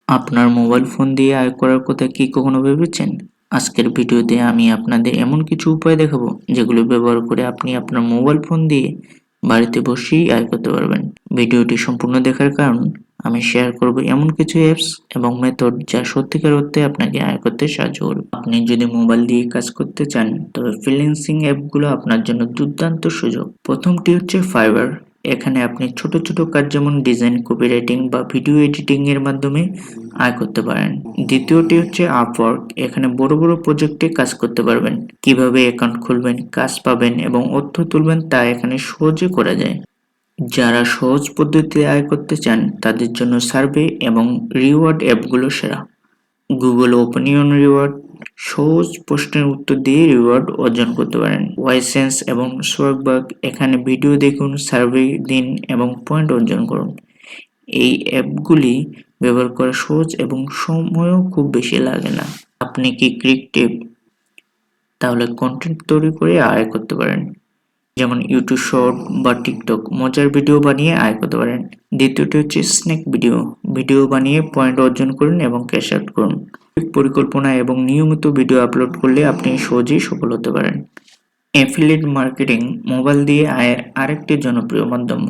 আপনার mobile phone দিয়ে আয় করার কথা কি কখনো ভেবেছেন? আজকের ভিডিওতে আমি আপনাদের এমন কিছু উপায় দেখাবো যেগুলো ব্যবহার করে আপনি আপনার মোবাইল ফোন দিয়ে বাড়িতে বসেই আয় করতে পারবেন। ভিডিওটি সম্পূর্ণ দেখার কারণ আমি শেয়ার করব এমন কিছু অ্যাপস এবং মেথড যা সত্যিকার অর্থে আপনাকে আয় করতে সাহায্য করবে। আপনি যদি মোবাইল দিয়ে কাজ করতে চান তবে ফ্রিল্যান্সিং অ্যাপগুলো আপনার জন্য দুর্দান্ত সুযোগ। প্রথমটি হচ্ছে ফাইবার। এখানে আপনি ছোট ছোট কাজ যেমন ডিজাইন, কপিরাইটিং বা ভিডিও এডিটিং এর মাধ্যমে আয় করতে পারেন। দ্বিতীয়টি হচ্ছে আপওয়ার্ক। এখানে বড় বড় প্রজেক্টে কাজ করতে পারবেন। কিভাবে অ্যাকাউন্ট খুলবেন, কাজ পাবেন এবং অর্থ তুলবেন তা এখানে সহজে করা যায়। যারা সহজ পদ্ধতিতে আয় করতে চান তাদের জন্য সার্ভে এবং রিওয়ার্ড অ্যাপগুলো সেরা। গুগল ওপিনিয়ন রিওয়ার্ড, সহজ প্রশ্নের উত্তর দিয়ে রিওয়ার্ড অর্জন করতে পারেন। ওয়াইসেন্স এবং সোয়াগবাগ, এখানে ভিডিও দেখুন, সার্ভে দিন এবং পয়েন্ট অর্জন করুন। এই অ্যাপগুলি ব্যবহার করা সহজ এবং সময়ও খুব বেশি লাগে না। আপনি কি ক্রিয়েটিভ? তাহলে কন্টেন্ট তৈরি করে আয় করতে পারেন, যেমন ইউটিউব শর্ট বা টিকটক মজার ভিডিও বানিয়ে আয় করতে পারেন। দ্বিতীয়টি হচ্ছে স্ন্যাক ভিডিও। ভিডিও বানিয়ে পয়েন্ট অর্জন করুন এবং ক্যাশ আউট করুন। পরিকল্পনা এবং নিয়মিত ভিডিও আপলোড করলে আপনি সহজেই সফল হতে পারেন। অ্যাফিলিয়েট মার্কেটিং, মোবাইল দিয়ে আয়ের আরেকটি জনপ্রিয় মাধ্যম,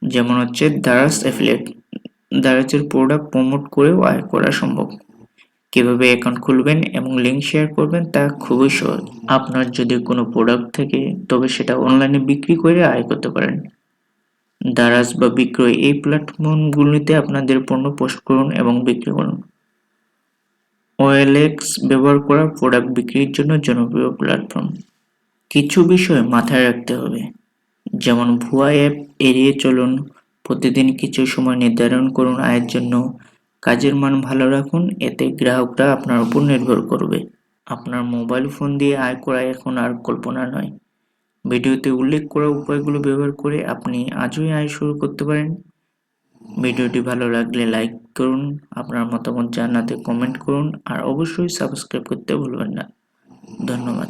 যেমন হচ্ছে দারাজ অ্যাফিলিয়েট। দারাজের প্রোডাক্ট প্রমোট করেও আয় করা সম্ভব। কিভাবে অ্যাকাউন্ট খুলবেন এবং লিঙ্ক শেয়ার করবেন তা খুবই সহজ। আপনার যদি কোনো প্রোডাক্ট থাকে তবে সেটা অনলাইনে বিক্রি করে আয় করতে পারেন। দারাজ বা বিক্রয়, এই প্ল্যাটফর্মগুলিতে আপনাদের পণ্য পোস্ট করুন এবং বিক্রি করুন। ওএলএক্স ব্যবহার করা প্রোডাক্ট বিক্রির জন্য জনপ্রিয় প্ল্যাটফর্ম। কিছু বিষয় মাথায় রাখতে হবে, যেমন ভুয়া অ্যাপ এড়িয়ে চলুন, প্রতিদিন কিছু সময় নির্ধারণ করুন আয়ের জন্য, কাজের মান ভালো রাখুন, এতে গ্রাহকরা আপনার উপর নির্ভর করবে। আপনার মোবাইল ফোন দিয়ে আয় করা এখন আর কল্পনা নয়। ভিডিওতে উল্লেখ করা উপায়গুলো ব্যবহার করে আপনি আজই আয় শুরু করতে পারেন। ভিডিওটি ভালো লাগলে লাইক করুন, আপনার মতামত জানাতে কমেন্ট করুন আর অবশ্যই সাবস্ক্রাইব করতে ভুলবেন না। ধন্যবাদ।